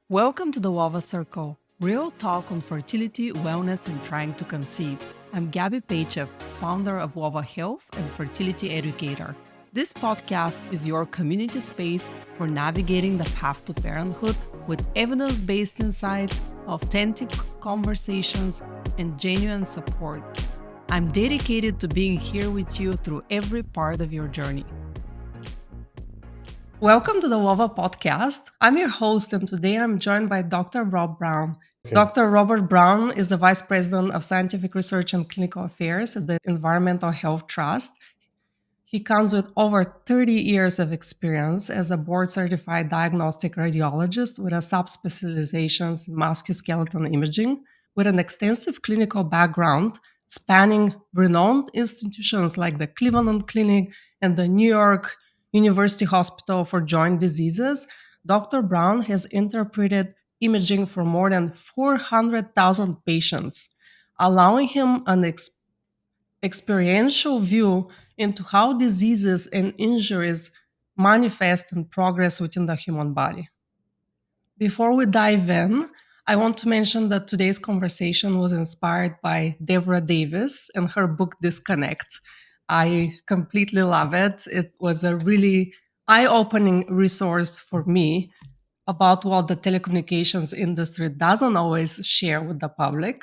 Welcome to the WOVA Circle, real talk on fertility, wellness, and trying to conceive. I'm Gabie Peytchev, founder of WOVA Health and fertility educator. This podcast is your community space for navigating the path to parenthood with evidence based insights, authentic conversations, and genuine support. I'm dedicated to being here with you through every part of your journey. Welcome to the WOVA podcast. I'm your host, and today I'm joined by Dr. Rob Brown. Okay. Dr. Robert Brown is the Vice President of Scientific Research and Clinical Affairs at the Environmental Health Trust. He comes with over 30 years of experience as a board certified diagnostic radiologist with a subspecialization in musculoskeletal imaging, with an extensive clinical background spanning renowned institutions like the Cleveland Clinic and the New York University Hospital for Joint Diseases. Dr. Brown has interpreted imaging for more than 400,000 patients, allowing him an experiential view into how diseases and injuries manifest and progress within the human body. Before we dive in, I want to mention that today's conversation was inspired by Deborah Davis and her book Disconnect. I completely love it. It was a really eye opening resource for me about what the telecommunications industry doesn't always share with the public.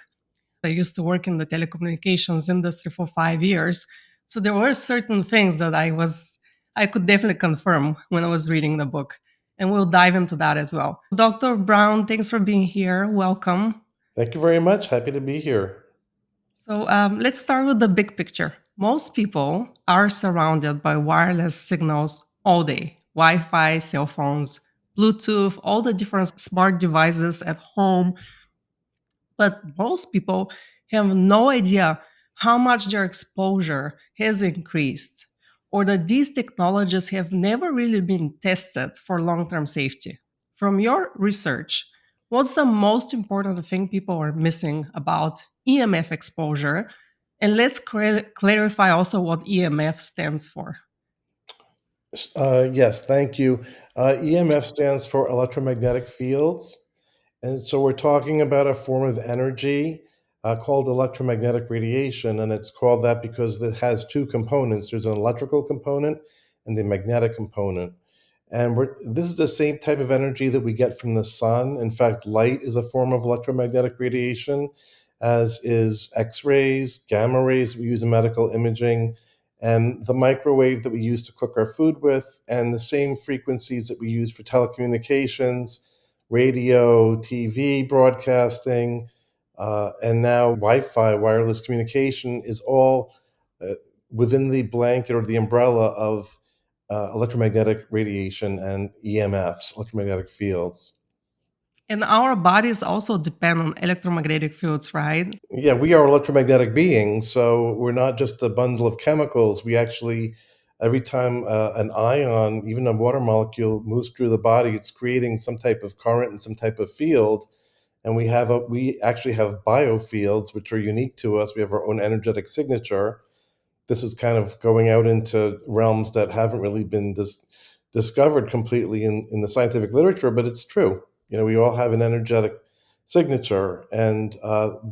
I used to work in the telecommunications industry for 5 years. So there were certain things that I could definitely confirm when I was reading the book. And we'll dive into that as well. Dr. Brown, thanks for being here. Welcome. Thank you very much. Happy to be here. So let's start with the big picture. Most people are surrounded by wireless signals all day: Wi Fi, cell phones, Bluetooth, all the different smart devices at home. But most people have no idea how much their exposure has increased, or that these technologies have never really been tested for long term safety. From your research, what's the most important thing people are missing about EMF exposure? And let's clarify also what EMF stands for. Yes, thank you. EMF stands for electromagnetic fields. And so we're talking about a form of energy called electromagnetic radiation. And it's called that because it has two components: there's an electrical component and the magnetic component. And this is the same type of energy that we get from the sun. In fact, light is a form of electromagnetic radiation, as is X rays, gamma rays we use in medical imaging, and the microwave that we use to cook our food with, and the same frequencies that we use for telecommunications, radio, TV broadcasting, and now Wi Fi, wireless communication, is all uh, within the blanket or the umbrella of electromagnetic radiation and EMFs, electromagnetic fields. And our bodies also depend on electromagnetic fields, right? Yeah, we are electromagnetic beings, so we're not just a bundle of chemicals. We actually, every time an ion, even a water molecule, moves through the body, it's creating some type of current and some type of field. And we actually have biofields, which are unique to us. We have our own energetic signature. This is kind of going out into realms that haven't really been discovered completely in the scientific literature, but it's true. You know, we all have an energetic signature, and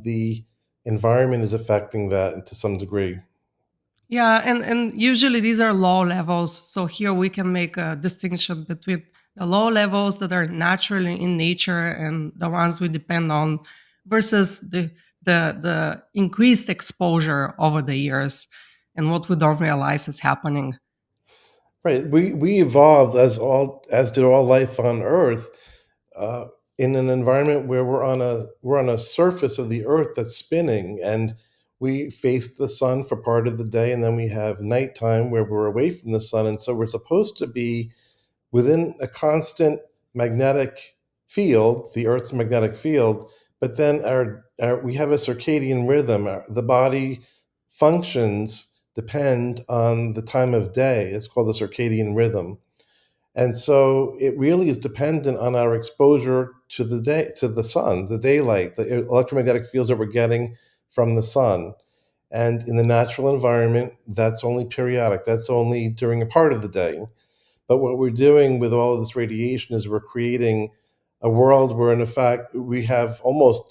the environment is affecting that to some degree. Yeah, and usually these are low levels. So here we can make a distinction between the low levels that are naturally in nature and the ones we depend on versus the increased exposure over the years and what we don't realize is happening. Right. We evolved as did all life on Earth uh, in an environment where we're on a surface of the Earth that's spinning, and we face the sun for part of the day, and then we have nighttime where we're away from the sun, and so we're supposed to be within a constant magnetic field, the Earth's magnetic field. But then we have a circadian rhythm. The body functions depend on the time of day. It's called the circadian rhythm. And so it really is dependent on our exposure to the day, to the sun, the daylight, the electromagnetic fields that we're getting from the sun. And in the natural environment, that's only periodic. That's only during a part of the day. But what we're doing with all of this radiation is we're creating a world where, in fact, we have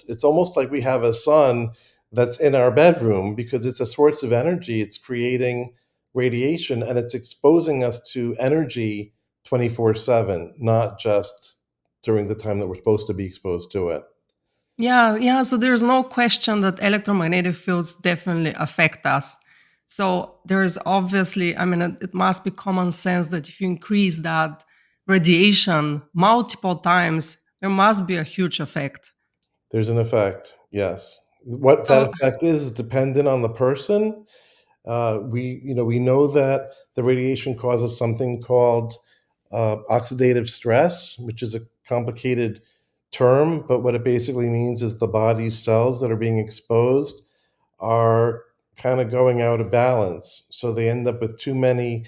it's almost like we have a sun that's in our bedroom because it's a source of energy. It's creating radiation and it's exposing us to energy 24/7, not just during the time that we're supposed to be exposed to it. Yeah, yeah. So there's no question that electromagnetic fields definitely affect us. So there's obviously, I mean, it must be common sense that if you increase that radiation multiple times, there must be a huge effect. There's an effect, yes. What that So effect is dependent on the person. We know that the radiation causes something called oxidative stress, which is a complicated term, but what it basically means is the body's cells that are being exposed are kind of going out of balance. So they end up with too many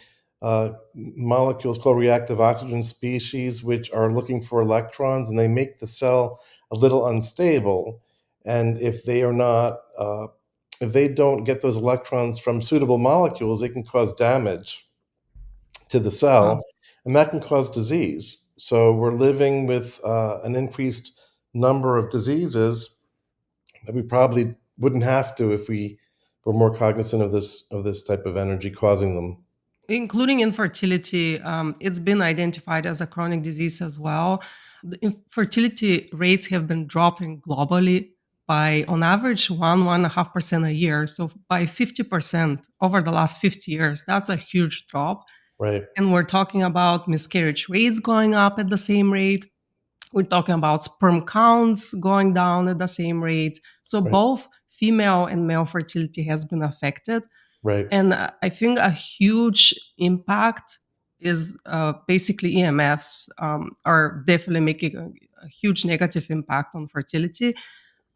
molecules called reactive oxygen species, which are looking for electrons, and they make the cell a little unstable. And if they don't get those electrons from suitable molecules, they can cause damage to the wow. cell, and that can cause disease. So we're living with an increased number of diseases that we probably wouldn't have to if we were more cognizant of this type of energy causing them. Including infertility, it's been identified as a chronic disease as well. The infertility rates have been dropping globally by, on average, 1.5% a year. So by 50% over the last 50 years. That's a huge drop. Right, And we're talking about miscarriage rates going up at the same rate. We're talking about sperm counts going down at the same rate. So right, both female and male fertility has been affected. right, And I think a huge impact is basically EMFs are definitely making a huge negative impact on fertility.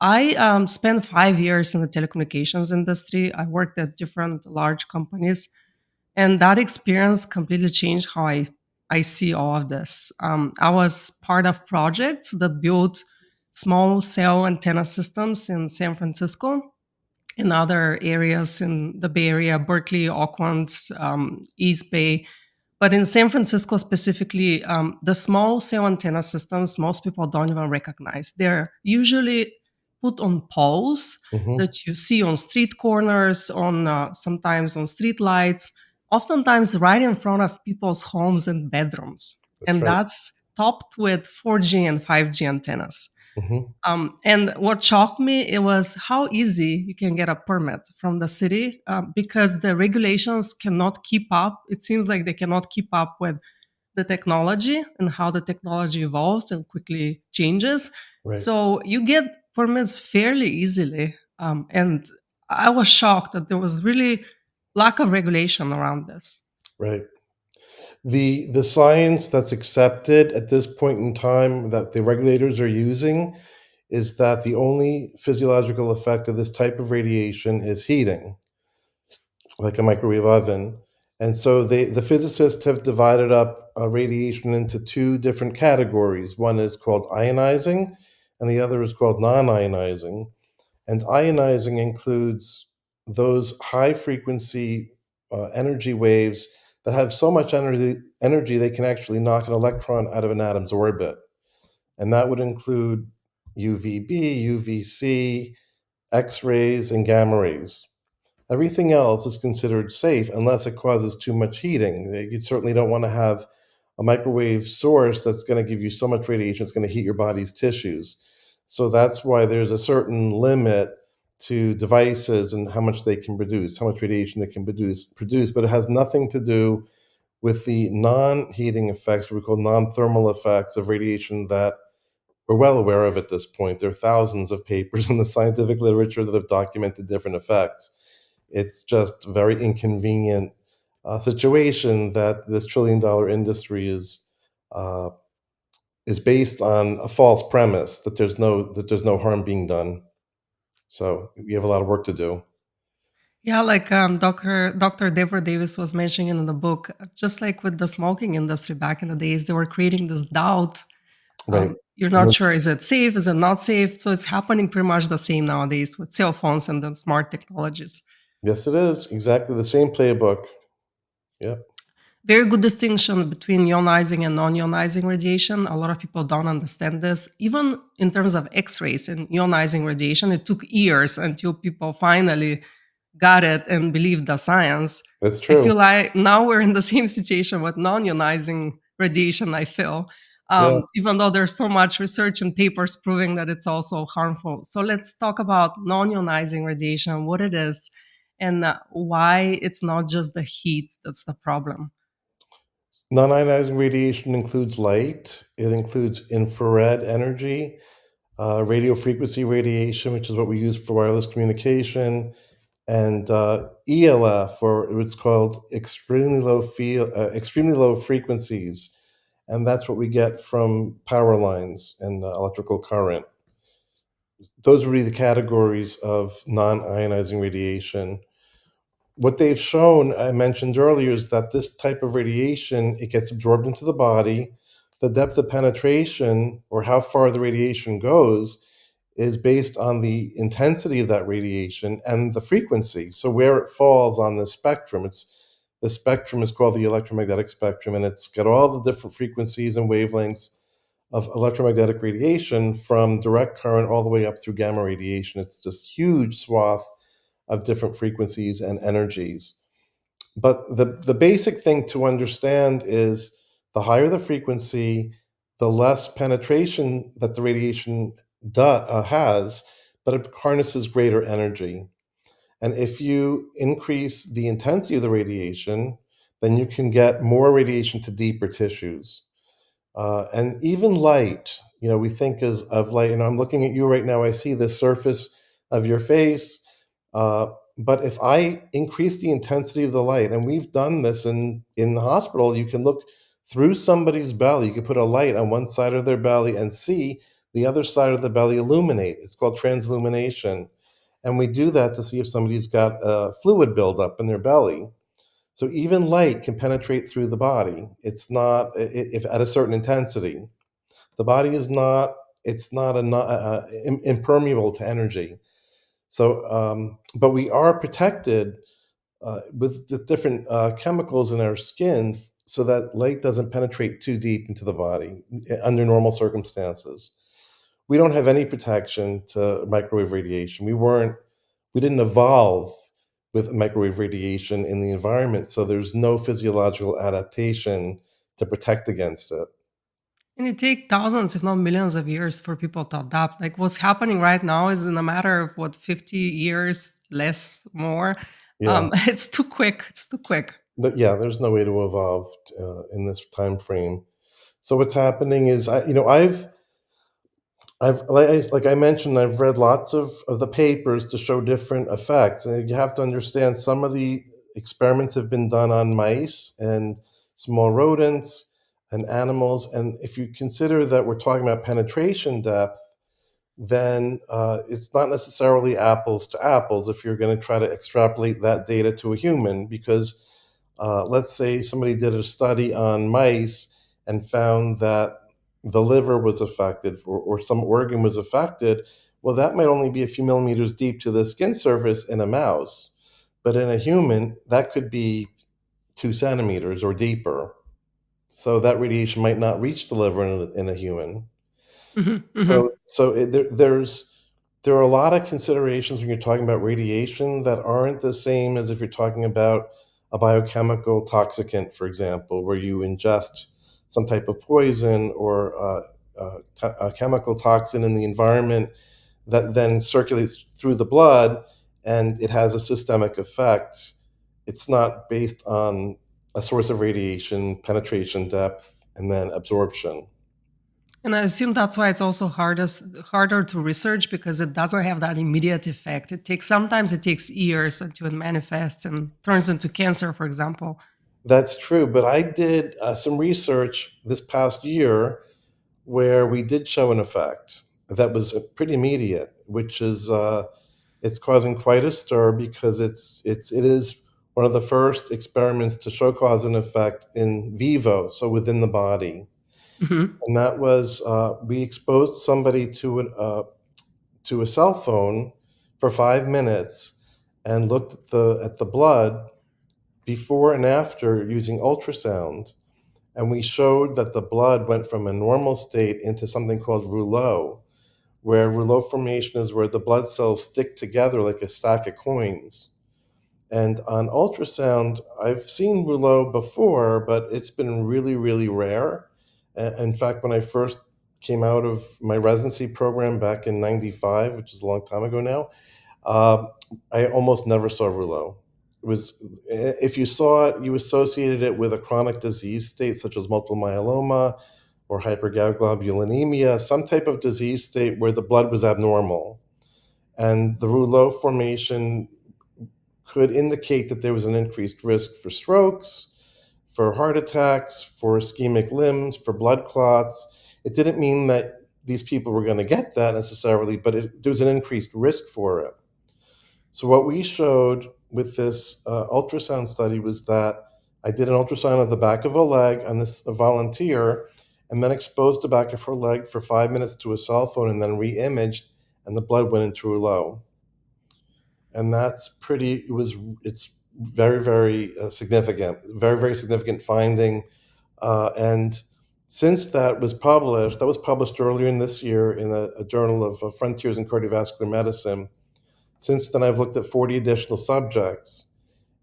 I spent 5 years in the telecommunications industry. I worked at different large companies, and that experience completely changed how I see all of this. I was part of projects that built small cell antenna systems in San Francisco, in other areas in the Bay Area, Berkeley, Oakland, East Bay. But in San Francisco specifically, the small cell antenna systems, most people don't even recognize. They're usually put on poles hmm, that you see on street corners, on sometimes on street lights, oftentimes right in front of people's homes and bedrooms. that's And right. that's topped with 4G and 5G antennas. Hmm. And what shocked me, it was how easy you can get a permit from the city because the regulations cannot keep up. It seems like they cannot keep up with the technology and how the technology evolves and quickly changes. Right, So you get permits fairly easily. And I was shocked that there was really lack of regulation around this. right. The science that's accepted at this point in time that the regulators are using is that the only physiological effect of this type of radiation is heating, like a microwave oven. And so the physicists have divided up radiation into two different categories. One is called ionizing, and the other is called non-ionizing. And ionizing includes those high frequency energy waves that have so much energy they can actually knock an electron out of an atom's orbit. And that would include UVB, UVC, X rays, and gamma rays. Everything else is considered safe unless it causes too much heating. You certainly don't want to have a microwave source that's going to give you so much radiation it's going to heat your body's tissues. So that's why there's a certain limit to devices and how much they can produce, how much radiation they can produce, but it has nothing to do with the non-heating effects, what we call non-thermal effects of radiation that we're well aware of at this point. There are thousands of papers in the scientific literature that have documented different effects. It's just a very inconvenient situation that this trillion-dollar industry uh, is based on a false premise that there's no harm being done. So we have a lot of work to do. Yeah, like Dr. Deborah Davis was mentioning in the book, just like with the smoking industry back in the days, they were creating this doubt. Right. You're And not sure, is it safe? Is it not safe? So it's happening pretty much the same nowadays with cell phones and the smart technologies. yes, it is exactly the same playbook. Yep. Very good distinction between ionizing and non-ionizing radiation. A lot of people don't understand this. Even in terms of X-rays and ionizing radiation, it took years until people finally got it and believed the science. That's I true. feel like now we're in the same situation with non-ionizing radiation, I feel, Yeah. even though there's so much research and papers proving that it's also harmful. So let's talk about non-ionizing radiation, what it is, and why it's not just the heat that's the problem. Non-ionizing radiation includes light. It includes infrared energy, radio frequency radiation, which is what we use for wireless communication, and ELF, or what's called extremely low frequencies, and that's what we get from power lines and electrical current. Those would be the categories of non-ionizing radiation. What they've shown, I mentioned earlier, is that this type of radiation, it gets absorbed into the body. The depth of penetration, or how far the radiation goes, is based on the intensity of that radiation and the frequency. So where it falls on the spectrum, it's the spectrum is called the electromagnetic spectrum, and it's got all the different frequencies and wavelengths of electromagnetic radiation from direct current all the way up through gamma radiation. It's this huge swath of different frequencies and energies. But the basic thing to understand is the higher the frequency, the less penetration that the radiation has, but it harnesses greater energy. And if you increase the intensity of the radiation, then you can get more radiation to deeper tissues. And even light, we think of light, and I'm looking at you right now, I see the surface of your face. Uh, but if I increase the intensity of the light, and we've done this in the hospital, you can look through somebody's belly, you can put a light on one side of their belly and see the other side of the belly illuminate. It's called transillumination. And we do that to see if somebody's got a fluid buildup in their belly. So even light can penetrate through the body. It's not if at a certain intensity. The body is not. It's not impermeable to energy. So, but we are protected with the different chemicals in our skin, so that light doesn't penetrate too deep into the body under normal circumstances. We don't have any protection to microwave radiation. We didn't evolve with microwave radiation in the environment, so there's no physiological adaptation to protect against it. And it takes thousands, if not millions of years for people to adapt. Like what's happening right now is in a matter of what, 50 years, less, more. Yeah, It's too quick. It's too quick. but yeah, there's no way to evolve in this time frame. So what's happening is, I've like I mentioned, I've read lots of the papers to show different effects, and you have to understand some of the experiments have been done on mice and small rodents and animals, and if you consider that we're talking about penetration depth, then it's not necessarily apples to apples if you're going to try to extrapolate that data to a human, because let's say somebody did a study on mice and found that the liver was affected, or some organ was affected. Well, that might only be a few millimeters deep to the skin surface in a mouse, but in a human, that could be 2 centimeters or deeper. So that radiation might not reach the liver in a human. Mhm, So, mhm. there are a lot of considerations when you're talking about radiation that aren't the same as if you're talking about a biochemical toxicant, for example, where you ingest some type of poison or a chemical toxin in the environment that then circulates through the blood and it has a systemic effect. It's not based on a source of radiation, penetration depth, and then absorption. And I assume that's why it's also harder to research because it doesn't have that immediate effect. Sometimes it takes years until it manifests and turns into cancer, for example. That's true, but I did some research this past year where we did show an effect that was pretty immediate, which is it's causing quite a stir because it is one of the first experiments to show cause and effect in vivo, so within the body, Mhm. and that was we exposed somebody to a cell phone for 5 minutes and looked at the blood before and after using ultrasound, and we showed that the blood went from a normal state into something called rouleau, where rouleau formation is where the blood cells stick together like a stack of coins. And on ultrasound, I've seen rouleau before, but it's been really, really rare. In fact, when I first came out of my residency program back in '95, which is a long time ago now, uh, I almost never saw rouleau. It was, if you saw it, you associated it with a chronic disease state such as multiple myeloma or hypergammaglobulinemia, some type of disease state where the blood was abnormal. And the rouleau formation could indicate that there was an increased risk for strokes, for heart attacks, for ischemic limbs, for blood clots. It didn't mean that these people were going to get that necessarily, but there was an increased risk for it. So, what we showed with this ultrasound study was that I did an ultrasound of the back of a leg on this a volunteer and then exposed the back of her leg for 5 minutes to a cell phone and then re imaged, and the blood went into a low. And that's pretty, it's very, very significant, very, very significant finding. And since that was published earlier in this year in a journal of Frontiers in Cardiovascular Medicine. Since then, I've looked at 40 additional subjects,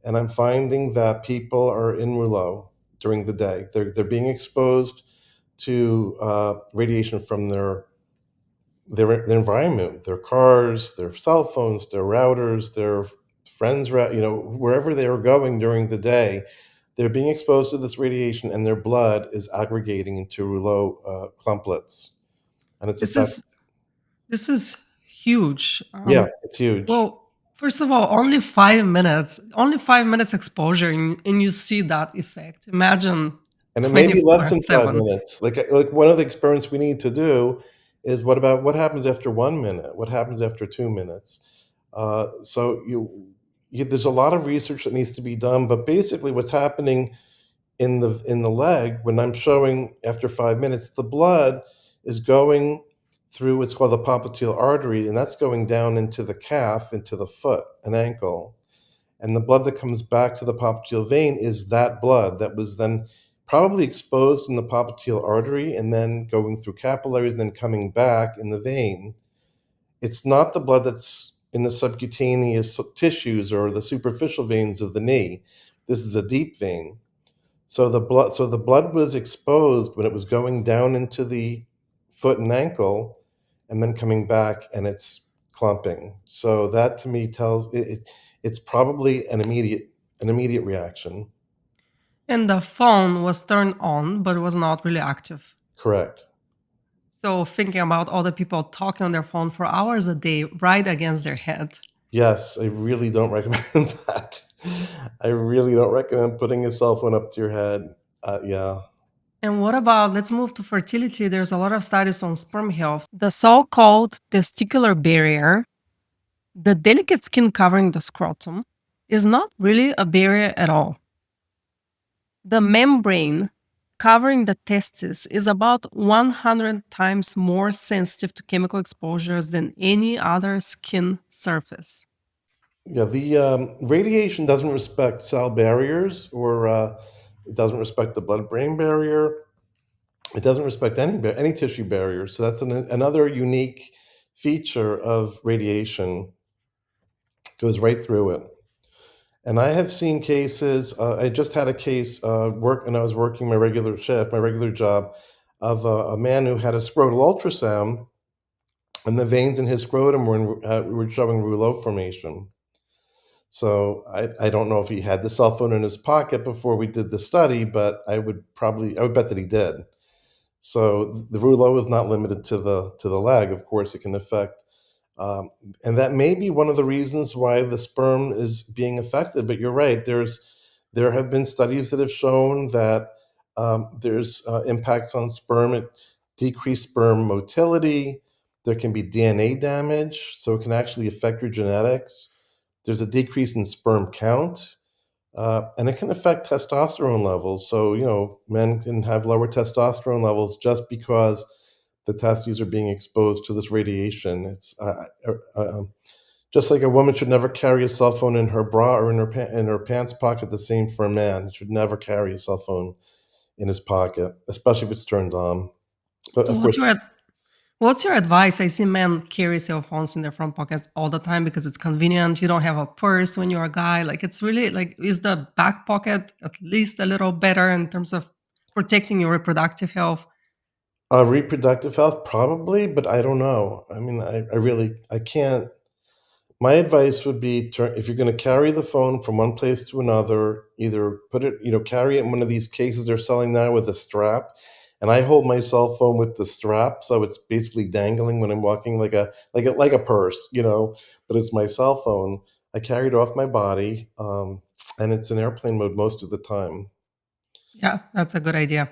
and I'm finding that people are in rouleau during the day. They're being exposed to radiation from their environment, their cars, their cell phones, their routers, their friends, wherever they are going during the day. They're being exposed to this radiation, and their blood is aggregating into rouleau clumplets, and it's This affect. is this is huge. Yeah, it's huge, Well, first of all, only 5 minutes exposure, and you see that effect. Imagine and it may be less than 24/7. 5 minutes. Like one of the experiments we need to do is what happens after 1 minute? What happens after 2 minutes? There's a lot of research that needs to be done, but basically, what's happening in the leg when I'm showing after 5 minutes, the blood is going through what's called the popliteal artery, and that's going down into the calf, into the foot and ankle. And the blood that comes back to the popliteal vein is that blood that was then probably exposed in the popliteal artery and then going through capillaries and then coming back in the vein. It's not the blood that's in the subcutaneous tissues or the superficial veins of the knee. This is a deep vein. So the blood was exposed when it was going down into the foot and ankle and then coming back, and it's clumping. So that to me tells it's probably an immediate reaction. And the phone was turned on, but was not really active. Correct. So thinking about all the people talking on their phone for hours a day right against their head. Yes, I really don't recommend that. I really don't recommend putting a cell phone up to your head. Yeah. And what about, let's move to fertility. There's a lot of studies on sperm health. The so called testicular barrier, the delicate skin covering the scrotum, is not really a barrier at all. The membrane covering the testis is about 100 times more sensitive to chemical exposures than any other skin surface. Yeah, the radiation doesn't respect cell barriers, or it doesn't respect the blood-brain barrier. It doesn't respect any tissue barriers. So that's another unique feature of radiation. Goes right through it. And I have seen cases. I just had a case work, and I was working my regular shift, my regular job, of a man who had a scrotal ultrasound, and the veins in his scrotum were showing rouleau formation. So I don't know if he had the cell phone in his pocket before we did the study, but I would bet that he did. So the rouleau is not limited to the leg. Of course, it can affect, um, and that may be one of the reasons why the sperm is being affected. But you're right. There have been studies that have shown that there's impacts on sperm. It decreased sperm motility. There can be DNA damage, so it can actually affect your genetics. There's a decrease in sperm count, and it can affect testosterone levels. So, men can have lower testosterone levels just because the testes are being exposed to this radiation. It's Just like a woman should never carry a cell phone in her bra or in in her pants pocket, the same for a man. He should never carry a cell phone in his pocket, especially if it's turned on. But So of course, what's your advice? I see men carry cell phones in their front pockets all the time because it's convenient. You don't have a purse when you're a guy. Like it's really like is the back pocket at least a little better in terms of protecting your reproductive health? reproductive health probably, but I don't know. I mean, I really I can't. My advice would be if you're going to carry the phone from one place to another, either put it, carry it in one of these cases they're selling now with a strap. And I hold my cell phone with the strap, so it's basically dangling when I'm walking like a purse, but it's my cell phone. I carry it off my body, and it's in airplane mode most of the time. Yeah, that's a good idea.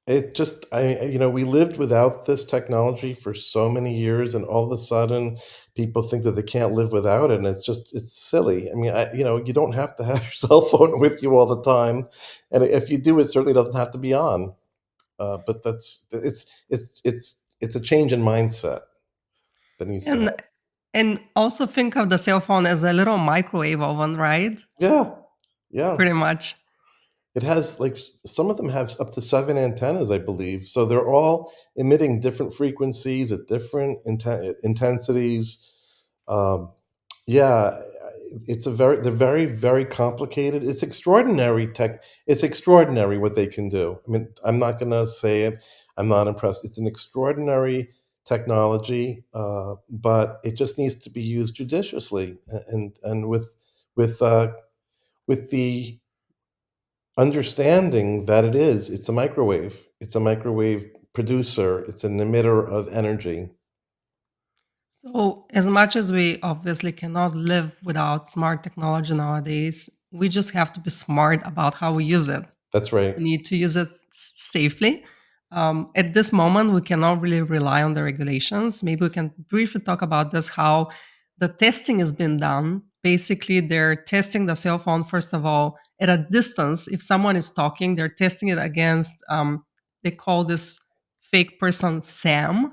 It just we lived without this technology for so many years, and all of a sudden, people think that they can't live without it, and it's silly. I mean, you don't have to have your cell phone with you all the time, and if you do, it certainly doesn't have to be on. But it's a change in mindset that needs to And happen. and also think of the cell phone as a little microwave oven, right? Yeah, yeah. Pretty much. It has some of them have up to 7 antennas, I believe. So they're all emitting different frequencies at different intensities. Um, yeah, they're very, very complicated. It's extraordinary tech. It's extraordinary what they can do. I mean, I'm not going to say it. I'm not impressed. It's an extraordinary technology, but it just needs to be used judiciously and with uh, with the understanding that it's a microwave. It's a microwave producer. It's an emitter of energy. So, as much as we obviously cannot live without smart technology nowadays, we just have to be smart about how we use it. That's right. We need to use it safely. At this moment, we cannot really rely on the regulations. Maybe we can briefly talk about this how the testing has been done. Basically, they're testing the cell phone, first of all, at a distance. If someone is talking, they're testing it against, they call this fake person Sam,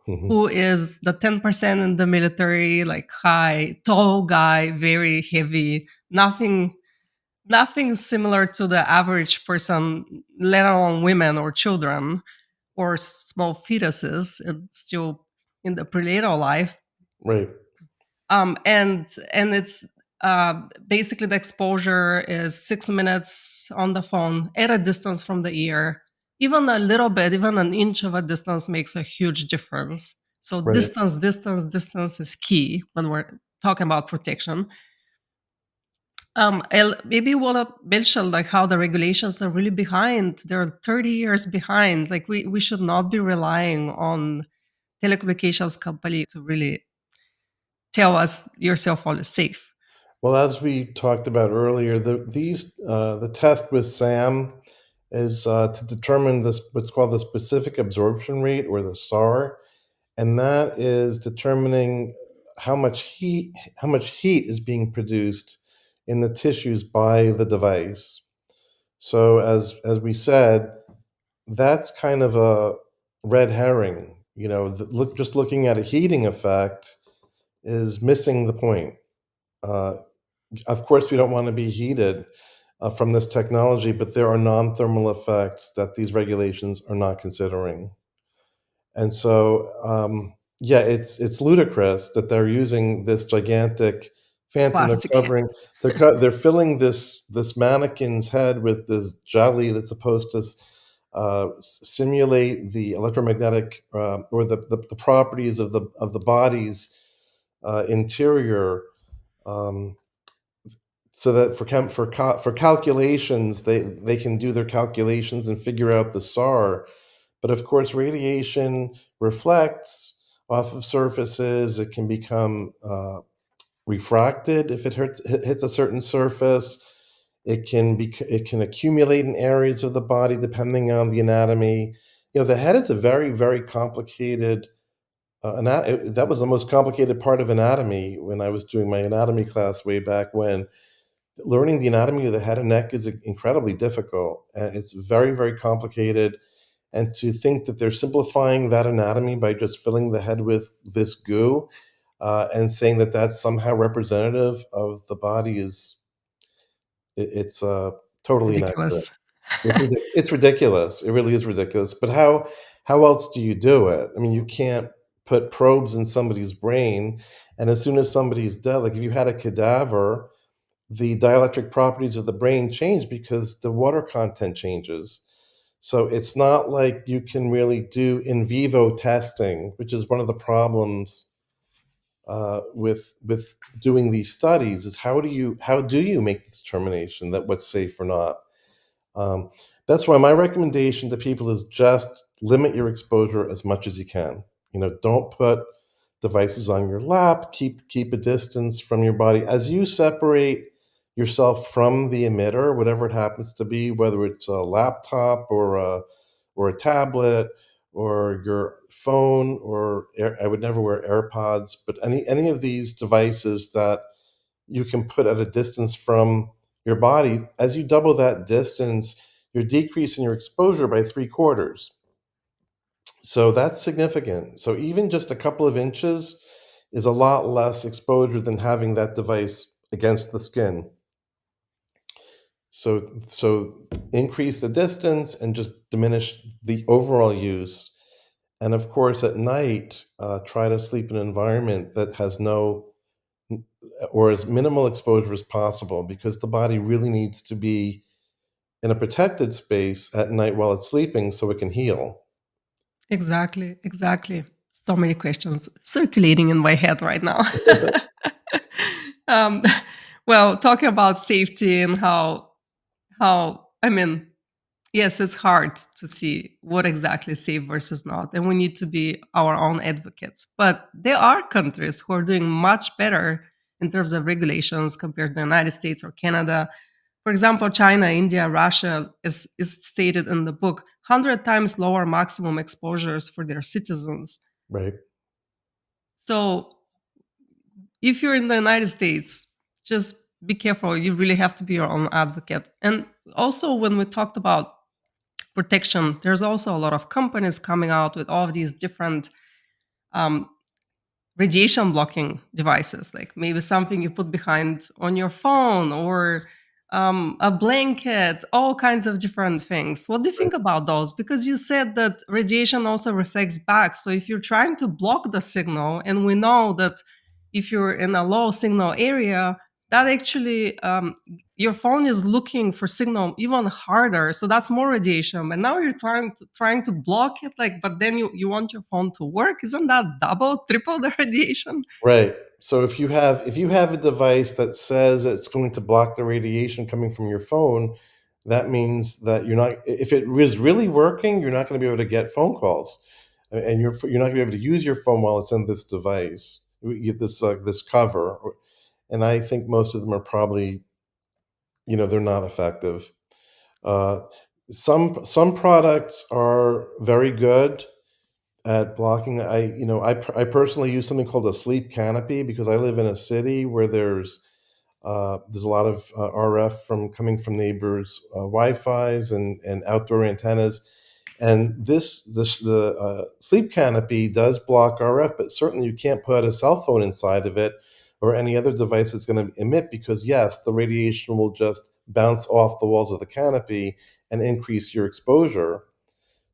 Mhm. who is the 10% in the military, like high, tall guy, very heavy, nothing similar to the average person, let alone women or children or small fetuses, and still in the prenatal life. Right, And it's basically the exposure is 6 minutes on the phone at a distance from the ear. Even a little bit, even an inch of a distance makes a huge difference. So right. distance is key when we're talking about protection. Maybe what a mention like how the regulations are really behind. They're 30 years behind. Like we should not be relying on telecommunications company to really tell us your cell phone is safe. Well, as we talked about earlier, the test with SAM is to determine this what's called the specific absorption rate, or the SAR, and that is determining how much heat is being produced in the tissues by the device. So as we said, that's kind of a red herring. Just looking at a heating effect is missing the point. Uh, of course, we don't want to be heated from this technology, but there are non-thermal effects that these regulations are not considering. And so, yeah, it's ludicrous that they're using this gigantic phantom. They're Plastic. covering, they're filling this mannequin's head with this jelly that's supposed to simulate the electromagnetic or the properties of the body's interior, um, so that for calculations they can do their calculations and figure out the SAR. But of course, radiation reflects off of surfaces. It can become refracted if hits a certain surface. It can accumulate in areas of the body depending on the anatomy. The head is a very, very complicated. That was the most complicated part of anatomy when I was doing my anatomy class way back when. Learning the anatomy of the head and neck is incredibly difficult. And it's very, very complicated, and to think that they're simplifying that anatomy by just filling the head with this goo, and saying that that's somehow representative of the body is it's totally inaccurate. Ridiculous. It's ridiculous. It really is ridiculous. But how else do you do it? I mean, you can't put probes in somebody's brain, and as soon as somebody's dead, like if you had a cadaver, the dielectric properties of the brain change because the water content changes. So it's not like you can really do in vivo testing, which is one of the problems with doing these studies. Is how do you make the determination that what's safe or not? Um, that's why my recommendation to people is just limit your exposure as much as you can. Don't put devices on your lap. Keep a distance from your body as you separate yourself from the emitter, whatever it happens to be, whether it's a laptop or a tablet or your phone I would never wear AirPods, but any of these devices that you can put at a distance from your body. As you double that distance, you're decreasing your exposure by three quarters. So that's significant. So even just a couple of inches is a lot less exposure than having that device against the skin. So increase the distance and just diminish the overall use. And of course, at night, try to sleep in an environment that has no or as minimal exposure as possible, because the body really needs to be in a protected space at night while it's sleeping so it can heal. Exactly, exactly. So many questions circulating in my head right now. um, well, talking about safety and how I mean, yes, it's hard to see what exactly is safe versus not, and we need to be our own advocates. But there are countries who are doing much better in terms of regulations compared to the United States or Canada. For example, China, India, Russia is stated in the book 100 times lower maximum exposures for their citizens. Right. So if you're in the United States, just be careful. You really have to be your own advocate. And also, when we talked about protection, there's also a lot of companies coming out with all of these different um, radiation blocking devices, like maybe something you put behind on your phone or a blanket, all kinds of different things. What do you Right. think about those? Because you said that radiation also reflects back. So if you're trying to block the signal, and we know that if you're in a low signal area, that actually your phone is looking for signal even harder. So that's more radiation. And now you're trying to block it, like, but then you want your phone to work. Isn't that double, triple the radiation? Right. So if you have a device that says it's going to block the radiation coming from your phone, that means that you're not. If it is really working, you're not going to be able to get phone calls, and you're not going to be able to use your phone while it's in this device. You get this cover, and I think most of them are probably they're not effective. Uh, some products are very good at blocking. I personally use something called a sleep canopy because I live in a city where there's a lot of RF coming from neighbors' Wi-Fi's and outdoor antennas, and the sleep canopy does block RF, but certainly you can't put a cell phone inside of it or any other device that's going to emit, because yes, the radiation will just bounce off the walls of the canopy and increase your exposure.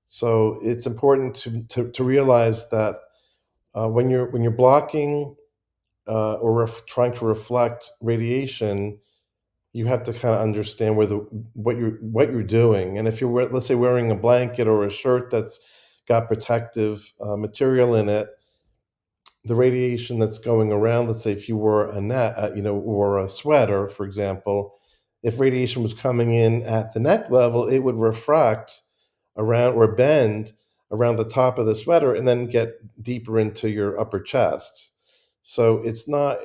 So it's important to realize that when you're blocking or trying to reflect radiation, you have to kind of understand what you're doing. And if let's say, wearing a blanket or a shirt that's got protective material in it, the radiation that's going around, let's say if you wore a net, or a sweater, for example, if radiation was coming in at the neck level, it would refract around or bend around the top of the sweater and then get deeper into your upper chest. So it's not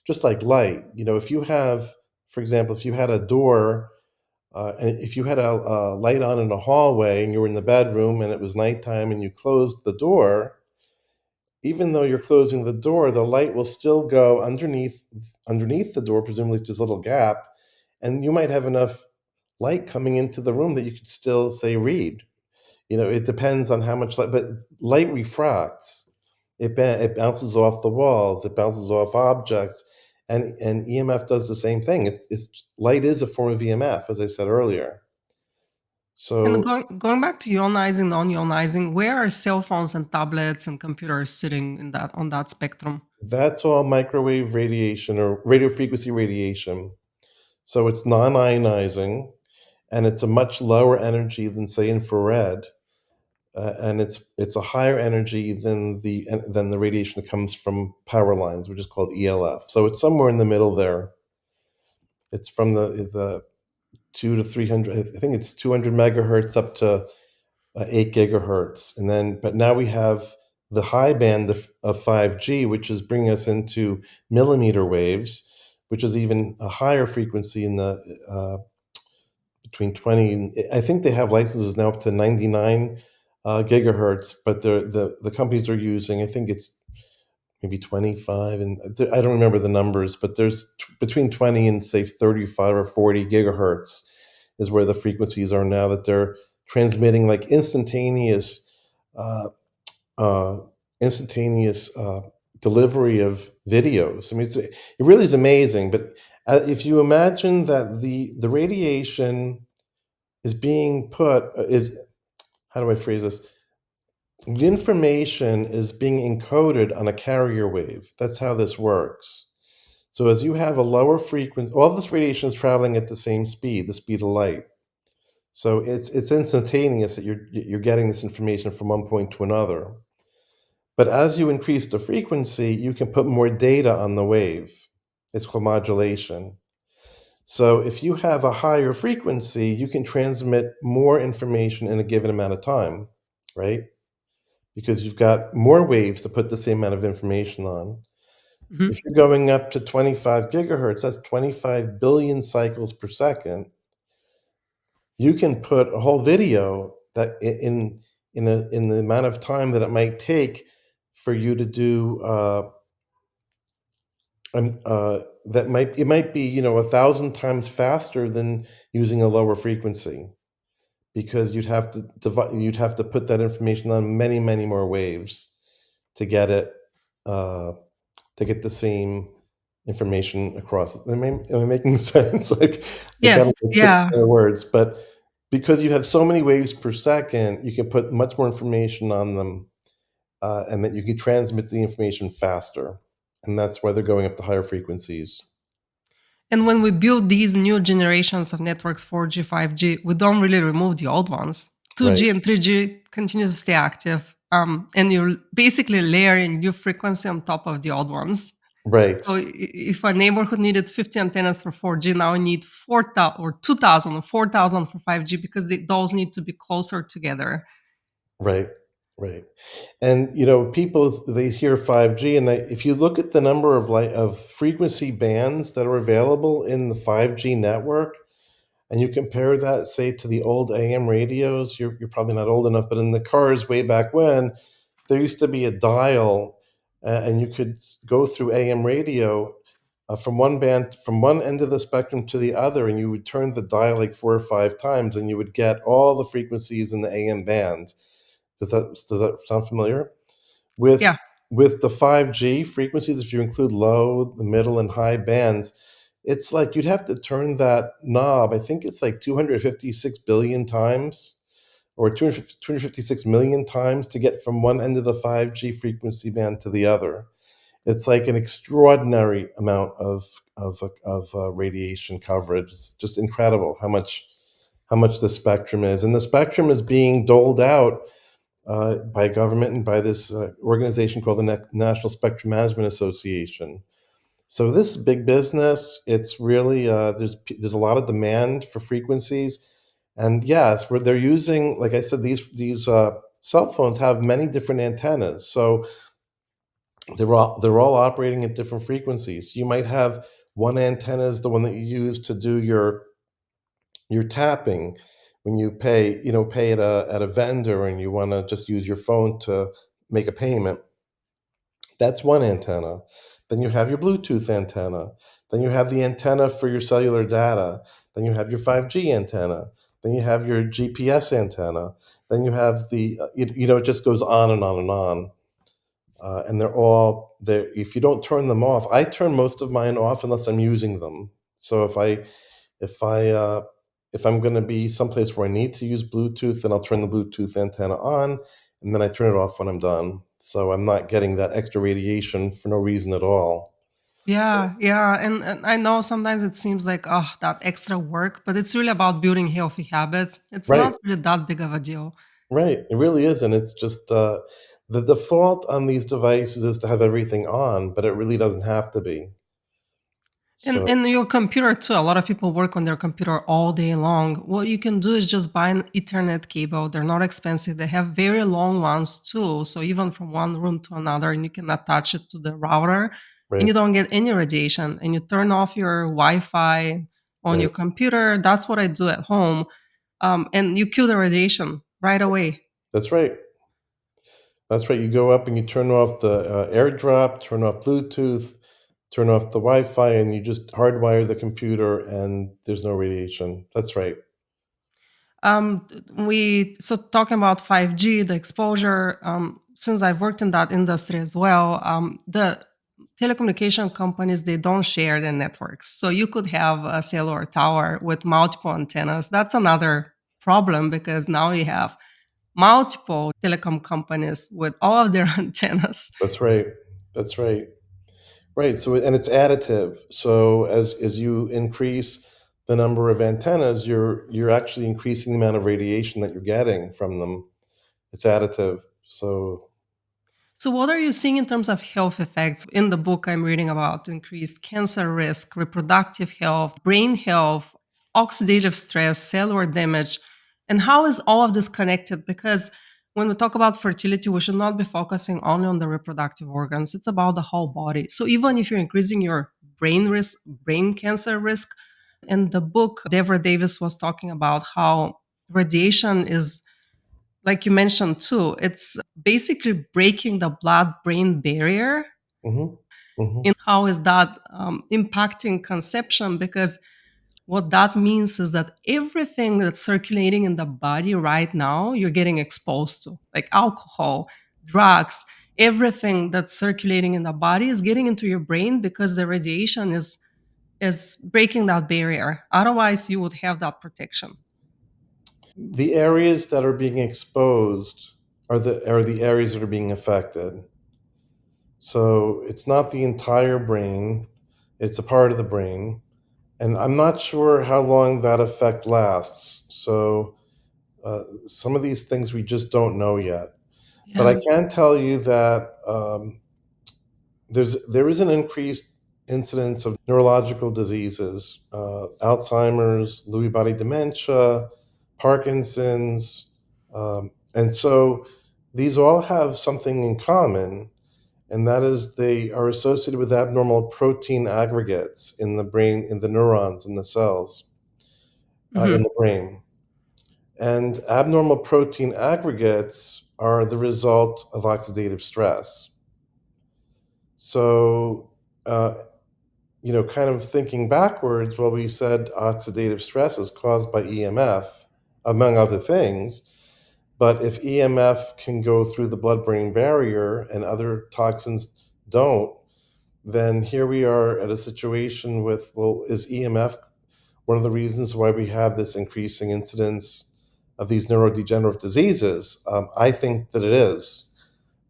just like light. If you have, for example, if you had a door, and if you had a light on in a hallway and you were in the bedroom and it was nighttime and you closed the door, even though you're closing the door, the light will still go underneath the door, presumably just a little gap, and you might have enough light coming into the room that you could still say read. It depends on how much light, but light refracts. It bounces off the walls, it bounces off objects, and EMF does the same thing. It's light is a form of EMF, as I said earlier. And So going back to ionizing, non-ionizing, where are cell phones and tablets and computers sitting in that on that spectrum? that's all microwave radiation or radio frequency radiation. So it's non-ionizing, and it's a much lower energy than, say, infrared, and it's a higher energy than the radiation that comes from power lines, which is called ELF. So it's somewhere in the middle there. It's from the 2 to 300. I think it's 200 megahertz up to 8 gigahertz, and then but now we have the high band of 5G, which is bringing us into millimeter waves, which is even a higher frequency in the between 20 and I think they have licenses now up to 99 gigahertz, but the companies are using, I think it's maybe 25, and I don't remember the numbers, but there's between 20 and say 35 or 40 gigahertz is where the frequencies are now, that they're transmitting like uh, uh, instantaneous delivery of videos. I mean, it really is amazing. But if you imagine that the radiation is being put is how do I phrase this? The information is being encoded on a carrier wave. That's how this works. So as you have a lower frequency, all this radiation is traveling at the same speed, the speed of light. So it's instantaneous that you're getting this information from one point to another. But as you increase the frequency, you can put more data on the wave. It's called modulation. So if you have a higher frequency, you can transmit more information in a given amount of time, right? Because you've got more waves to put the same amount of information on. If Mhm. you're going up to 25 gigahertz, that's 25 billion cycles per second. You can put a whole video that in the amount of time that it might take for you to do that might be, 1,000 times faster than using a lower frequency, because you'd have to put that information on many, many more waves to get it, uh, to get the same information across. Am I making sense? Like, I Yes, kinda tripped yeah. my words, but because you have so many waves per second, you can put much more information on them, and that you can transmit the information faster, and that's why they're going up to higher frequencies. And when we build these new generations of networks, 4G, 5G, we don't really remove the old ones. Right, 2G and 3G continue to stay active. And you're basically layering new frequency on top of the old ones. right, So if a neighborhood needed 50 antennas for 4G, now we need 4,000 or 2,000 or 4,000 for 5G because those need to be closer together. right, right. And, people, they hear 5G, and if you look at the number of frequency bands that are available in the 5G network, and you compare that, say, to the old AM radios, you're probably not old enough, but in the cars way back when, there used to be a dial, and you could go through AM radio, from one end of the spectrum to the other, and you would turn the dial like 4 or 5 times, and you would get all the frequencies in the AM band. Does that sound familiar? With Yeah. with the 5G frequencies, if you include low, the middle, and high bands, it's like you'd have to turn that knob, I think it's like 256 billion times, or 256 million times, to get from one end of the 5G frequency band to the other. It's like an extraordinary amount of radiation coverage. It's just incredible how much the spectrum is, and the spectrum is being doled out by government and by this organization called the National Spectrum Management Association. So this is big business. It's really there's a lot of demand for frequencies, and yes, where they're using, like I said, these cell phones have many different antennas. So they're all operating at different frequencies. You might have one antenna is the one that you use to do your tapping when you pay at a vendor, and you want to just use your phone to make a payment. That's one antenna. Then you have your Bluetooth antenna. Then you have the antenna for your cellular data. Then you have your 5G antenna. Then you have your GPS antenna. Then you have it just goes on and on and on. and they're all there. If you don't turn them off, I turn most of mine off unless I'm using them. So if I if I'm going to be someplace where I need to use Bluetooth, then I'll turn the Bluetooth antenna on, and then I turn it off when I'm done. So I'm not getting that extra radiation for no reason at all. Yeah, yeah, and I know sometimes it seems like, oh, that extra work, but it's really about building healthy habits. It's Right, not really that big of a deal. right. It really isn't. It's just the default on these devices is to have everything on, but it really doesn't have to be. So And your computer too. A lot of people work on their computer all day long. What you can do is just buy an Ethernet cable. They're not expensive. They have very long ones too. So even from one room to another, and you can attach it to the router, and right, you don't get any radiation. And you turn off your Wi-Fi on your right. computer. That's what I do at home. And you kill the radiation right away. That's right. That's right. You go up and you turn off the AirDrop, turn off Bluetooth, turn off the Wi-Fi, and you just hardwire the computer, and there's no radiation. That's right. We so talking about 5G, the exposure. Since I've worked in that industry as well, the telecommunication companies, they don't share their networks, so you could have a cellular tower with multiple antennas. That's another problem because now you have multiple telecom companies with all of their antennas. That's right. That's right. Right. So and it's additive. So as you increase the number of antennas, you're actually increasing the amount of radiation that you're getting from them. It's additive. So So, what are you seeing in terms of health effects? In the book, I'm reading about increased cancer risk, reproductive health, brain health, oxidative stress, cellular damage. And how is all of this connected? Because when we talk about fertility, we should not be focusing only on the reproductive organs, it's about the whole body. So, even if you're increasing your brain risk, brain cancer risk, in the book, Deborah Davis was talking about how radiation is, like you mentioned too, it's basically breaking the blood brain barrier. hmm hmm And how is that impacting conception? Because what that means is that everything that's circulating in the body right now, you're getting exposed to, like alcohol, drugs, everything that's circulating in the body is getting into your brain because the radiation is breaking that barrier. Otherwise, you would have that protection. the areas that are being exposed are the areas that are being affected. So it's not the entire brain, it's a part of the brain. And I'm not sure how long that effect lasts. So some of these things we just don't know yet. But I Yeah. can tell you that there is an increased incidence of neurological diseases, Alzheimer's, Lewy body dementia, Parkinson's, and so these all have something in common, and that is they are associated with abnormal protein aggregates in the brain, in the neurons, in the cells, in Mhm. the brain. And abnormal protein aggregates are the result of oxidative stress. So, uh, kind of thinking backwards, well, we said oxidative stress is caused by EMF, among other things. But if EMF can go through the blood brain barrier and other toxins don't, then here we are at a situation with, well, is EMF one of the reasons why we have this increasing incidence of these neurodegenerative diseases? I think that it is.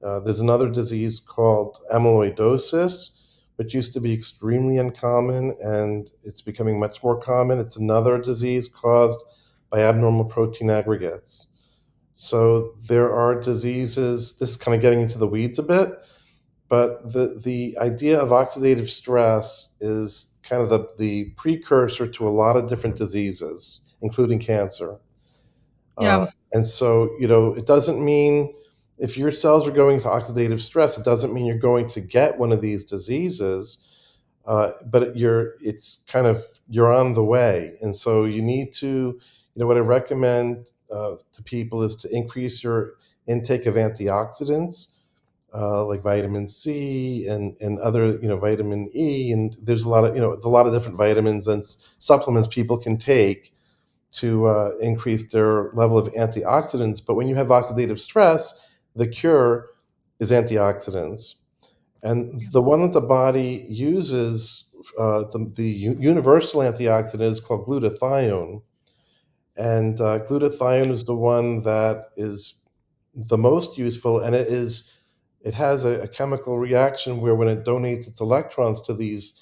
There's another disease called amyloidosis, which used to be extremely uncommon, and it's becoming much more common. It's another disease caused by abnormal protein aggregates. So there are diseases, this is kind of getting into the weeds a bit, but the idea of oxidative stress is kind of the precursor to a lot of different diseases, including cancer. Uh, Yeah. and so, it doesn't mean if your cells are going to oxidative stress, it doesn't mean you're going to get one of these diseases. But it's kind of you're on the way, and so you need to, what I recommend to people is to increase your intake of antioxidants, like vitamin C and other, vitamin E, and there's a lot of different vitamins and supplements people can take to increase their level of antioxidants. But when you have oxidative stress, the cure is antioxidants. And Yeah. the one that the body uses, universal antioxidant is called glutathione. And glutathione is the one that is the most useful, and it has a chemical reaction where when it donates its electrons to these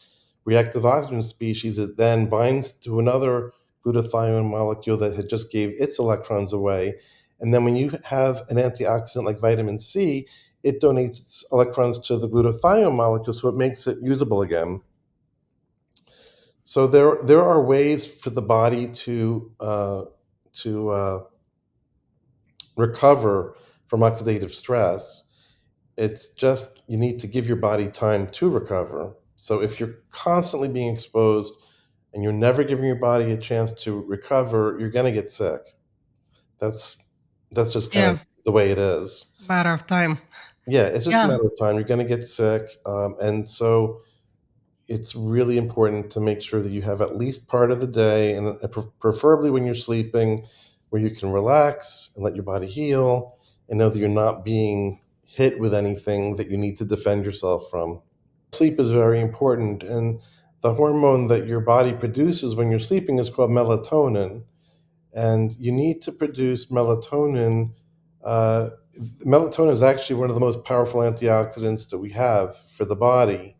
reactive oxygen species, it then binds to another glutathione molecule that had just gave its electrons away. And then when you have an antioxidant like vitamin C, it donates its electrons to the glutathione molecule, so it makes it usable again. So there are ways for the body to recover from oxidative stress. It's just you need to give your body time to recover. So if you're constantly being exposed and you're never giving your body a chance to recover, you're going to get sick. That's that's just kind of Yeah. the way it is. Matter of time. Yeah, it's just a Yeah. matter of time. You're going to get sick, and so it's really important to make sure that you have at least part of the day, and preferably when you're sleeping, where you can relax and let your body heal and know that you're not being hit with anything that you need to defend yourself from. Sleep is very important, and the hormone that your body produces when you're sleeping is called melatonin. And you need to produce melatonin. Uh, Melatonin is actually one of the most powerful antioxidants that we have for the body.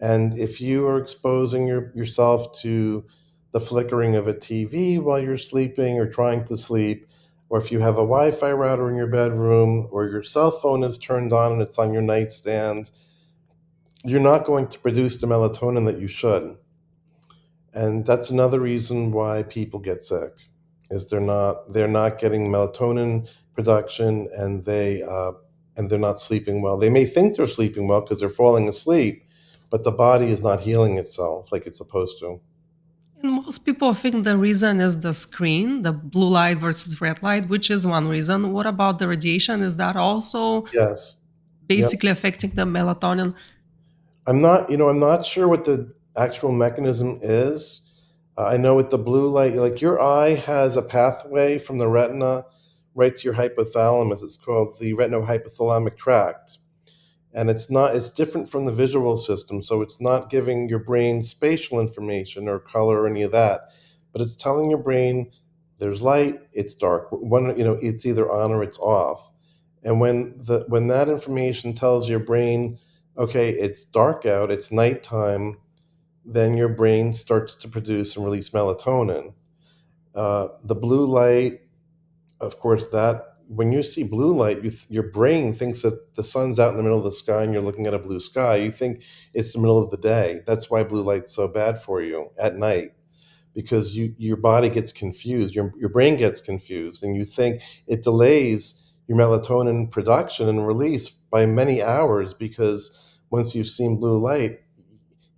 And if you are exposing yourself to the flickering of a TV while you're sleeping or trying to sleep, or if you have a Wi Fi router in your bedroom, or your cell phone is turned on and it's on your nightstand, you're not going to produce the melatonin that you should. And that's another reason why people get sick, is they're not getting melatonin production, and they're not sleeping well. They may think they're sleeping well because they're falling asleep, but the body is not healing itself like it's supposed to. And most people think the reason is the screen, the blue light versus red light, which is one reason. What about the radiation? Is that also Yes. Yep. basically affecting the melatonin? I'm not sure what the actual mechanism is. I know with the blue light, like your eye has a pathway from the retina right to your hypothalamus. It's called the retinohypothalamic tract. And it's different from the visual system, so it's not giving your brain spatial information or color or any of that, but it's telling your brain there's light, it's dark, it's either on or it's off. And when that information tells your brain, okay, it's dark out, it's nighttime, then your brain starts to produce and release melatonin. The blue light, of course, that when you see blue light, your brain thinks that the sun's out in the middle of the sky and you're looking at a blue sky. You think it's the middle of the day. That's why blue light's so bad for you at night, because your body gets confused, your brain gets confused, and you think it delays your melatonin production and release by many hours, because once you've seen blue light,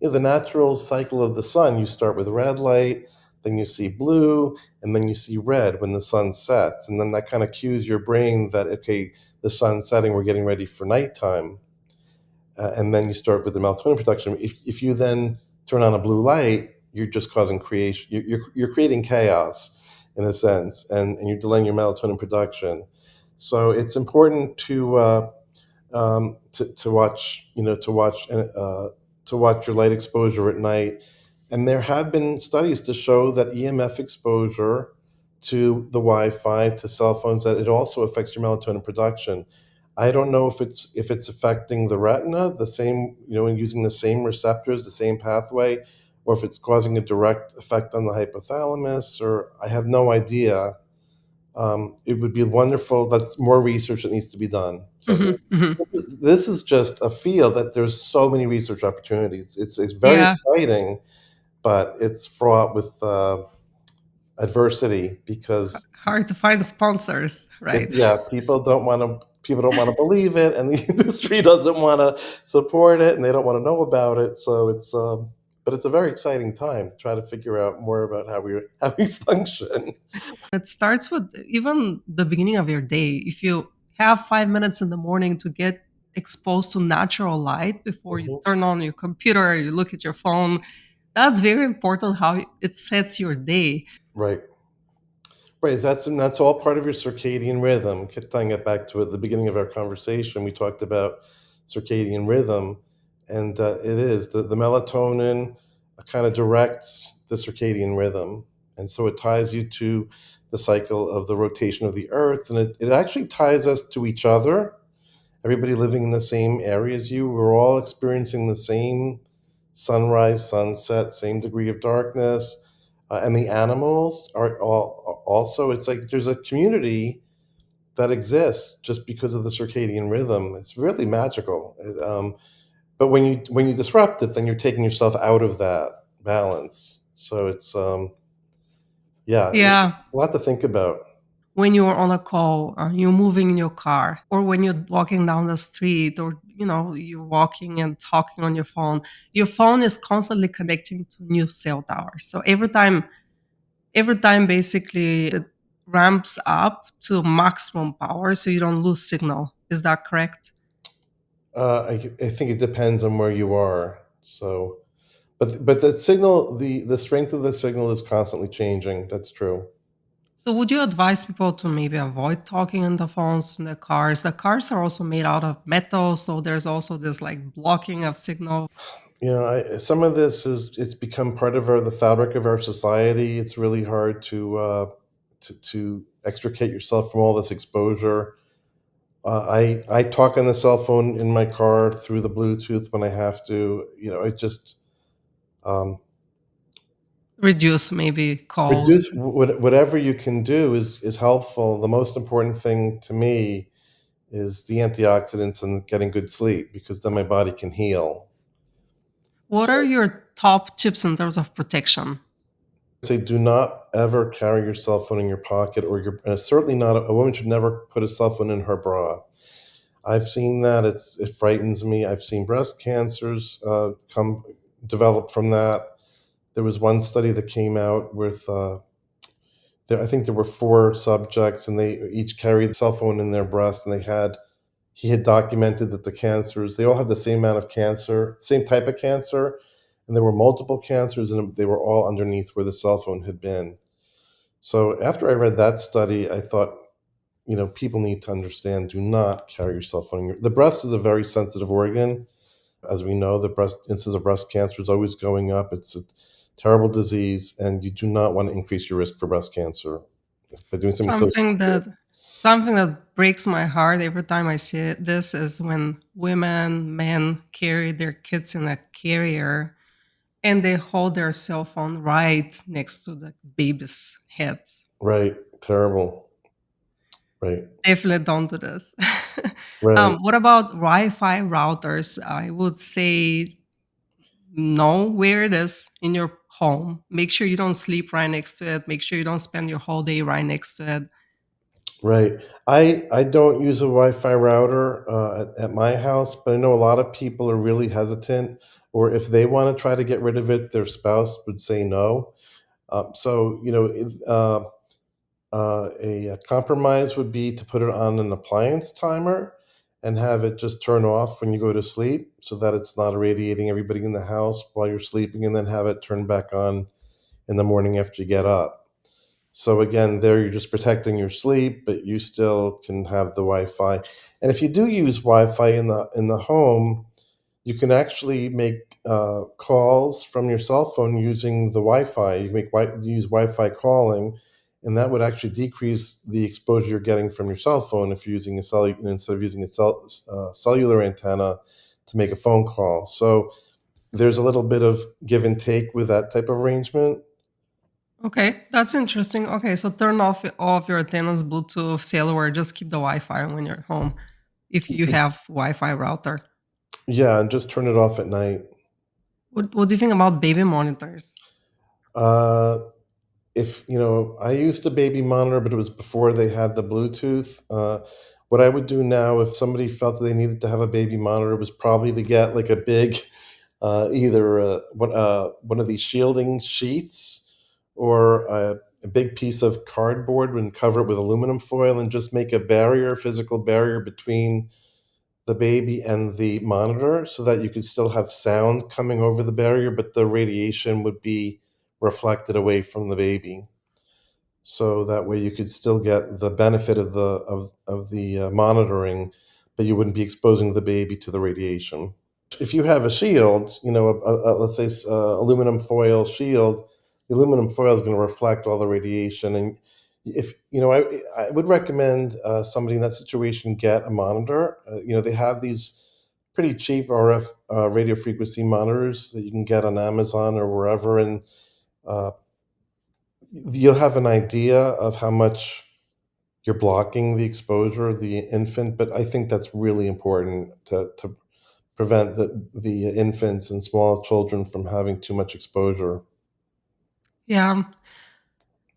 the natural cycle of the sun, you start with red light, then you see blue, and then you see red when the sun sets. And then that kind of cues your brain that, okay, the sun's setting, we're getting ready for nighttime. And then you start with the melatonin production. If you then turn on a blue light, you're just causing creation, you're creating chaos in a sense, and you're delaying your melatonin production. So it's important to watch, to watch your light exposure at night. And there have been studies to show that EMF exposure to the Wi-Fi, to cell phones, that it also affects your melatonin production. I don't know if it's affecting the retina the same, and using the same receptors, the same pathway, or if it's causing a direct effect on the hypothalamus, or I have no idea. It would be wonderful. That's more research that needs to be done. So Hmm. Hmm. this is just a field that there's so many research opportunities. It's very Yeah. exciting, but it's fraught with adversity, because Hard to find sponsors, right? people don't want to believe it, and the industry doesn't want to support it, and they don't want to know about it. So but it's a very exciting time to try to figure out more about how we function. It starts with even the beginning of your day. If you have 5 minutes in the morning to get exposed to natural light before you Mhm. turn on your computer, you look at your phone, that's very important how it sets your day. Right. Right, that's all part of your circadian rhythm. Tying it back to at the beginning of our conversation, we talked about circadian rhythm, and it is the melatonin kind of directs the circadian rhythm, and so it ties you to the cycle of the rotation of the Earth, and it actually ties us to each other. Everybody living in the same area as you, we're all experiencing the same sunrise, sunset, same degree of darkness. And the animals are all also, it's like there's a community that exists just because of the circadian rhythm. It's really magical. But when you disrupt it, then you're taking yourself out of that balance. So it's yeah, Yeah. a lot to think about. When you're on a call, you're moving in your car, or when you're walking down the street, or you're walking and talking on your phone is constantly connecting to new cell towers. So every time basically it ramps up to maximum power so you don't lose signal. Is that correct? I think it depends on where you are. So, but the signal, the strength of the signal is constantly changing. That's true. So would you advise people to maybe avoid talking on the phones in the cars? The cars are also made out of metal, so there's also this like blocking of signal. Some of this is it's become part of the fabric of our society. It's really hard to extricate yourself from all this exposure. I talk on the cell phone in my car through the Bluetooth when I have to. It just um, Reduce maybe calls. reduce whatever you can do is helpful. The most important thing to me is the antioxidants and getting good sleep because then my body can heal. What are So your top tips in terms of protection? say do not ever carry your cell phone in your pocket or certainly not a woman should never put a cell phone in her bra. I've seen that. It frightens me. I've seen breast cancers come develop from that. There was one study that came out with I think there were four subjects and they each carried a cell phone in their breast and he had documented that the cancers, they all had the same amount of cancer, same type of cancer, and there were multiple cancers, and they were all underneath where the cell phone had been. So after I read that study, I thought, people need to understand: do not carry your cell phone. The breast is a very sensitive organ, as we know. The breast incidence of breast cancer is always going up. It's a terrible disease, and you do not want to increase your risk for breast cancer by doing something so Something stupid. that something that breaks my heart every time I see this is when women, men carry their kids in a carrier and they hold their cell phone right next to the baby's head. Right? Terrible. Right. Definitely don't do this. Right. What about Wi-Fi routers? I would say know where it is in your home. Make sure you don't sleep right next to it. Make sure you don't spend your whole day right next to it. Right. I don't use a Wi-Fi router at my house, but I know a lot of people are really hesitant, or if they want to try to get rid of it, their spouse would say no. So a compromise would be to put it on an appliance timer and have it just turn off when you go to sleep, so that it's not irradiating everybody in the house while you're sleeping, and then have it turn back on in the morning after you get up. So again, there you're just protecting your sleep, but you still can have the Wi-Fi. And if you do use Wi-Fi in the home, you can actually make calls from your cell phone using the Wi-Fi. You can use Wi-Fi calling, and that would actually decrease the exposure you're getting from your cell phone if you're using a instead of using a cellular antenna to make a phone call. So there's a little bit of give and take with that type of arrangement. Okay, that's interesting. Okay, so turn off all of your antennas, Bluetooth, cellular. Just keep the Wi-Fi when you're home. If you have Wi-Fi router, Yeah, and just turn it off at night. what do you think about baby monitors? Uh, if I used a baby monitor, but it was before they had the Bluetooth. What I would do now, if somebody felt that they needed to have a baby monitor, was probably to get like a big, either one of these shielding sheets or a big piece of cardboard and cover it with aluminum foil and just make a barrier, physical barrier between the baby and the monitor so that you could still have sound coming over the barrier, but the radiation would be reflected away from the baby. so that way you could still get the benefit of the monitoring, but you wouldn't be exposing the baby to the radiation. If you have a shield, let's say aluminum foil shield, the aluminum foil is going to reflect all the radiation. And if I would recommend somebody in that situation get a monitor. They have these pretty cheap RF radio frequency monitors that you can get on Amazon or wherever, and uh, you'll have an idea of how much you're blocking the exposure of the infant. But I think that's really important to prevent the infants and small children from having too much exposure. Yeah.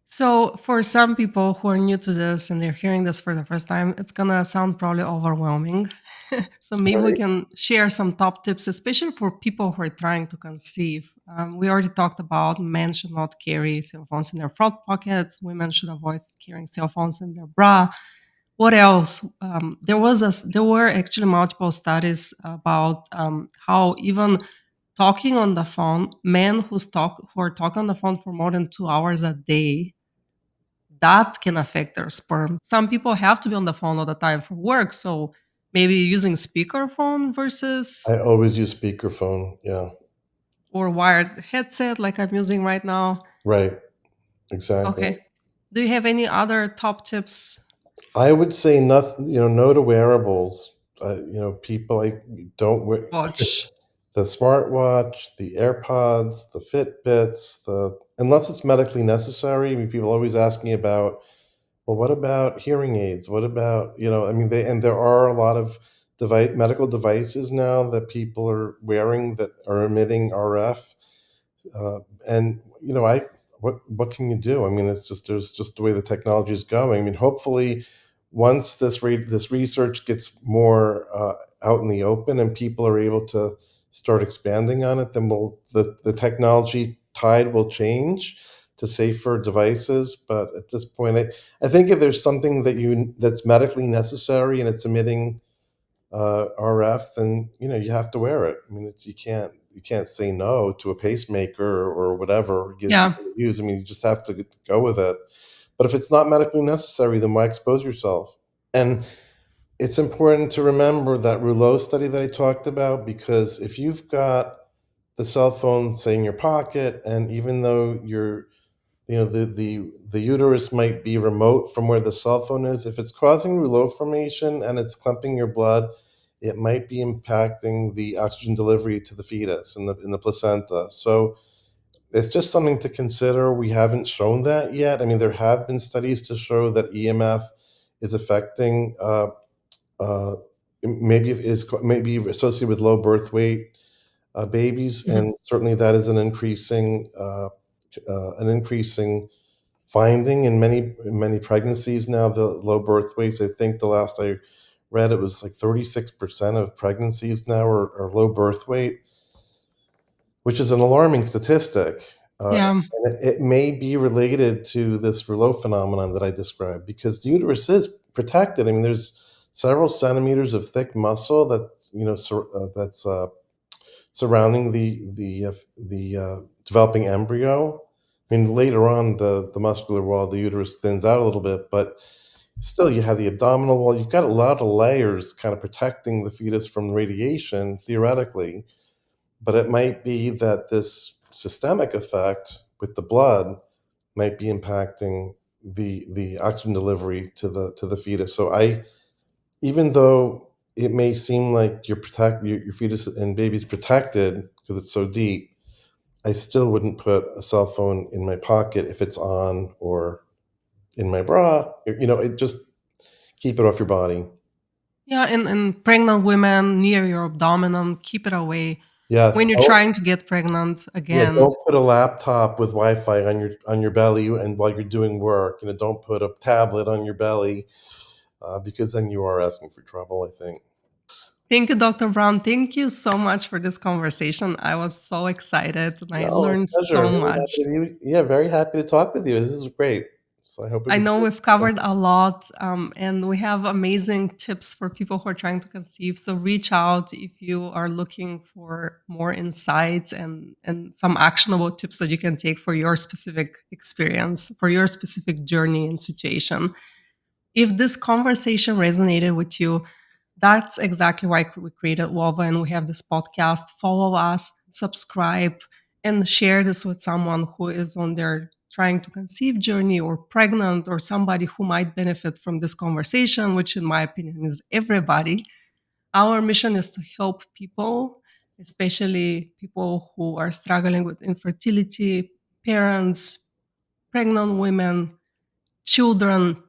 So, for some people who are new to this and they're hearing this for the first time, it's gonna sound probably overwhelming. So, maybe we Right. can share some top tips, especially for people who are trying to conceive. We already talked about men should not carry cell phones in their front pockets. Women should avoid carrying cell phones in their bra. What else? There were actually multiple studies about how even talking on the phone, men who are talking on the phone for more than 2 hours a day, that can affect their sperm. Some people have to be on the phone all the time for work, so maybe using speakerphone I versus always use speakerphone. Yeah. or wired headset like I'm using right now. Right. Exactly. Okay. Do you have any other top tips? I would say nothing. No to wearables. People like don't wear Watch. the smartwatch, the AirPods, the Fitbits, unless it's medically necessary. I mean, people always ask me about, well, what about hearing aids? What about, I mean, there are a lot of medical devices now that people are wearing that are emitting RF. Uh, and I what can you do? I mean, it's just there's just the way the technology is going. I mean, hopefully, once this research gets more out in the open and people are able to start expanding on it, then the technology tide will change to safer devices. But at this point, I think if there's something that's medically necessary and it's emitting RF, then you have to wear it. I mean, you can't say no to a pacemaker or whatever you Yeah. use. I mean, you just have to go with it. But if it's not medically necessary, then why expose yourself? And it's important to remember that Rouleau study that I talked about, because if you've got the cell phone, say, in your pocket, and even though the uterus might be remote from where the cell phone is, if it's causing rouleau formation and it's clumping your blood, it might be impacting the oxygen delivery to the fetus in the placenta. So it's just something to consider. We haven't shown that yet. I mean, there have been studies to show that EMF is affecting, uh, maybe associated with low birth weight babies, Mhm. and certainly that is an increasing finding in many pregnancies now. The low birth weights, I think the last I read, it was like 36% of pregnancies now are low birth weight, which is an alarming statistic. Yeah. And it may be related to this Rouleau phenomenon that I described, because the uterus is protected. I mean, there's several centimeters of thick muscle that's surrounding the developing embryo. I mean, later on, the muscular wall of the uterus thins out a little bit, but still, you have the abdominal wall. You've got a lot of layers kind of protecting the fetus from radiation, theoretically. But it might be that this systemic effect with the blood might be impacting the oxygen delivery to the fetus. So even though it may seem like your fetus and baby's protected because it's so deep, I still wouldn't put a cell phone in my pocket if it's on, or in my bra. It just keep it off your body. Yeah, and pregnant women near your abdomen, keep it away. Yes. When you're Oh, trying to get pregnant yeah. again, Don't put a laptop with Wi-Fi on your belly, and while you're doing work. Don't put a tablet on your belly, because then you are asking for trouble, I think. thank you, Dr. Brown. Thank you so much for this conversation. I was so excited and I No, it's learned a pleasure. so Very much. happy to be. Yeah, very happy to talk with you. This is great. So I hope it I was know good. we've covered a lot, and we have amazing tips for people who are trying to conceive. So reach out if you are looking for more insights and some actionable tips that you can take for your specific experience, for your specific journey and situation. If this conversation resonated with you, that's exactly why we created WOVA and we have this podcast. Follow us, subscribe, and share this with someone who is on their trying to conceive journey or pregnant or somebody who might benefit from this conversation, which in my opinion is everybody. Our mission is to help people, especially people who are struggling with infertility, parents, pregnant women, children,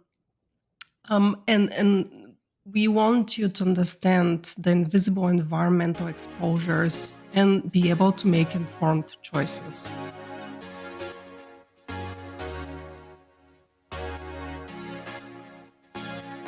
and we want you to understand the invisible environmental exposures and be able to make informed choices.